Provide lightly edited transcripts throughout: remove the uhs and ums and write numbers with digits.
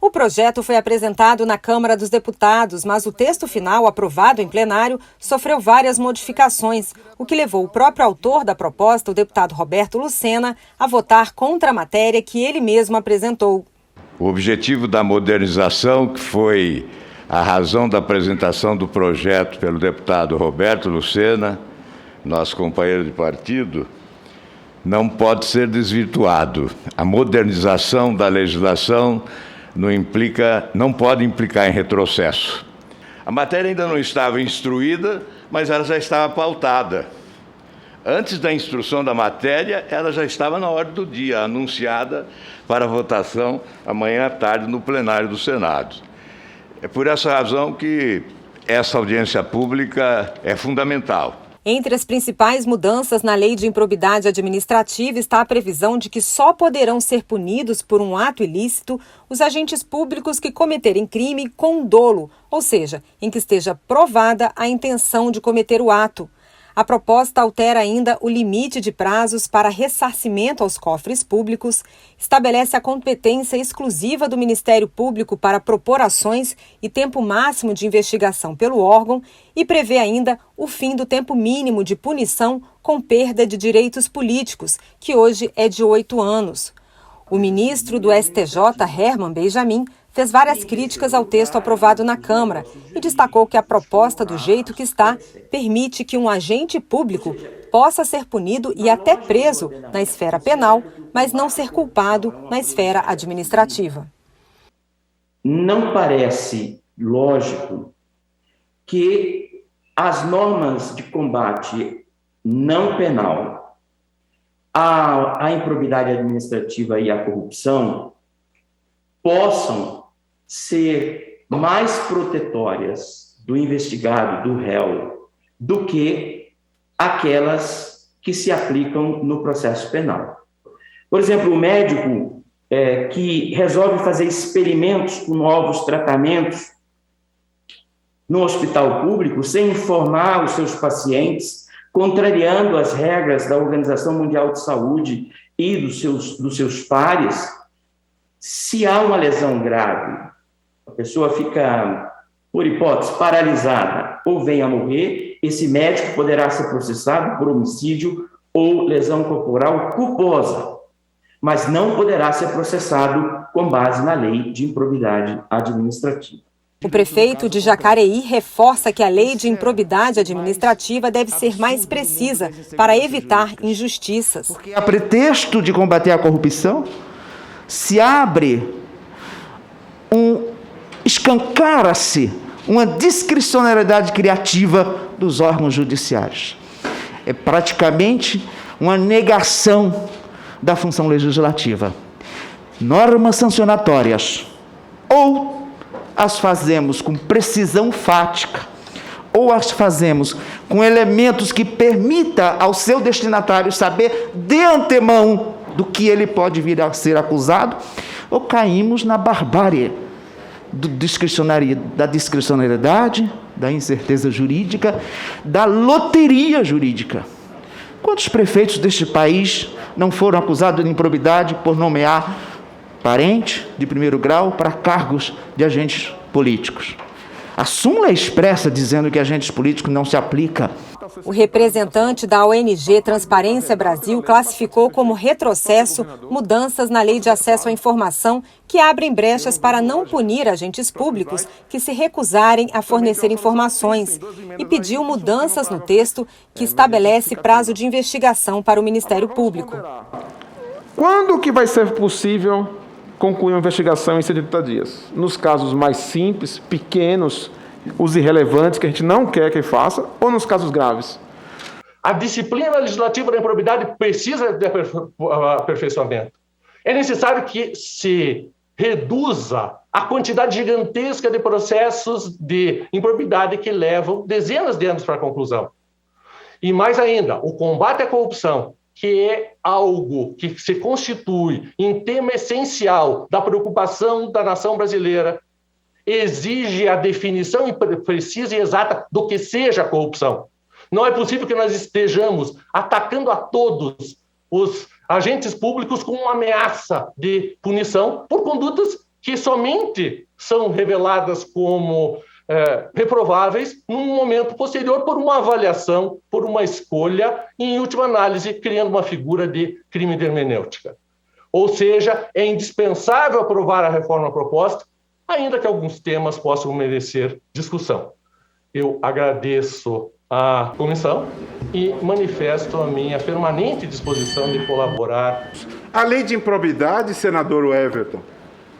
O projeto foi apresentado na Câmara dos Deputados, mas o texto final, aprovado em plenário, sofreu várias modificações, o que levou o próprio autor da proposta, o deputado Roberto Lucena, a votar contra a matéria que ele mesmo apresentou. O objetivo da modernização, que foi a razão da apresentação do projeto pelo deputado Roberto Lucena, nosso companheiro de partido, não pode ser desvirtuado. A modernização da legislação não pode implicar em retrocesso. A matéria ainda não estava instruída, mas ela já estava pautada. Antes da instrução da matéria, ela já estava na ordem do dia, anunciada para votação amanhã à tarde no plenário do Senado. É por essa razão que essa audiência pública é fundamental. Entre as principais mudanças na Lei de Improbidade Administrativa está a previsão de que só poderão ser punidos por um ato ilícito os agentes públicos que cometerem crime com dolo, ou seja, em que esteja provada a intenção de cometer o ato. A proposta altera ainda o limite de prazos para ressarcimento aos cofres públicos, estabelece a competência exclusiva do Ministério Público para propor ações e tempo máximo de investigação pelo órgão e prevê ainda o fim do tempo mínimo de punição com perda de direitos políticos, que hoje é de 8 anos. O ministro do STJ, Herman Benjamin, fez várias críticas ao texto aprovado na Câmara e destacou que a proposta, do jeito que está, permite que um agente público possa ser punido e até preso na esfera penal, mas não ser culpado na esfera administrativa. Não parece lógico que as normas de combate não penal à improbidade administrativa e à corrupção possam ser mais protetórias do investigado, do réu, do que aquelas que se aplicam no processo penal. Por exemplo, o médico que resolve fazer experimentos com novos tratamentos no hospital público sem informar os seus pacientes, contrariando as regras da Organização Mundial de Saúde e dos seus pares, se há uma lesão grave, a pessoa fica, por hipótese, paralisada ou vem a morrer, esse médico poderá ser processado por homicídio ou lesão corporal culposa, mas não poderá ser processado com base na Lei de Improbidade Administrativa. O prefeito de Jacareí reforça que a Lei de Improbidade Administrativa deve ser mais precisa para evitar injustiças. Porque a pretexto de combater a corrupção, se abre escancara-se uma discricionariedade criativa dos órgãos judiciários. É praticamente uma negação da função legislativa. Normas sancionatórias, ou as fazemos com precisão fática, ou as fazemos com elementos que permita ao seu destinatário saber de antemão do que ele pode vir a ser acusado, ou caímos na barbárie da discricionariedade, da incerteza jurídica, da loteria jurídica. Quantos prefeitos deste país não foram acusados de improbidade por nomear parente de primeiro grau para cargos de agentes políticos? A súmula é expressa dizendo que agentes políticos não se aplica. O representante da ONG Transparência Brasil classificou como retrocesso mudanças na Lei de Acesso à Informação que abrem brechas para não punir agentes públicos que se recusarem a fornecer informações e pediu mudanças no texto que estabelece prazo de investigação para o Ministério Público. Quando que vai ser possível concluir uma investigação em 70 dias? Nos casos mais simples, pequenos, os irrelevantes, que a gente não quer que faça, ou nos casos graves? A disciplina legislativa da improbidade precisa de aperfeiçoamento. É necessário que se reduza a quantidade gigantesca de processos de improbidade que levam dezenas de anos para a conclusão. E mais ainda, o combate à corrupção, que é algo que se constitui em tema essencial da preocupação da nação brasileira, exige a definição precisa e exata do que seja a corrupção. Não é possível que nós estejamos atacando a todos os agentes públicos com uma ameaça de punição por condutas que somente são reveladas como reprováveis num momento posterior por uma avaliação, por uma escolha e, em última análise, criando uma figura de crime de hermenêutica. Ou seja, é indispensável aprovar a reforma proposta, ainda que alguns temas possam merecer discussão. Eu agradeço à comissão e manifesto a minha permanente disposição de colaborar. A lei de improbidade, senador Everton,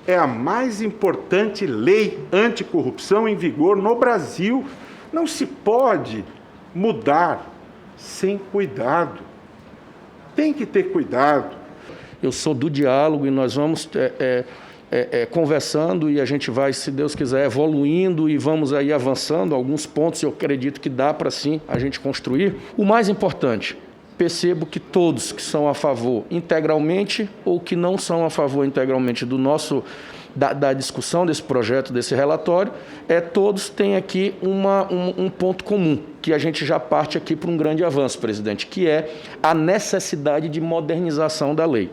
é a mais importante lei anticorrupção em vigor no Brasil. Não se pode mudar sem cuidado. Tem que ter cuidado. Eu sou do diálogo e nós vamos conversando e a gente vai, se Deus quiser, evoluindo e vamos aí avançando. Alguns pontos eu acredito que dá para sim a gente construir. O mais importante, percebo que todos que são a favor integralmente ou que não são a favor integralmente da discussão desse projeto, desse relatório, todos têm aqui um ponto comum, que a gente já parte aqui para um grande avanço, presidente, que é a necessidade de modernização da lei.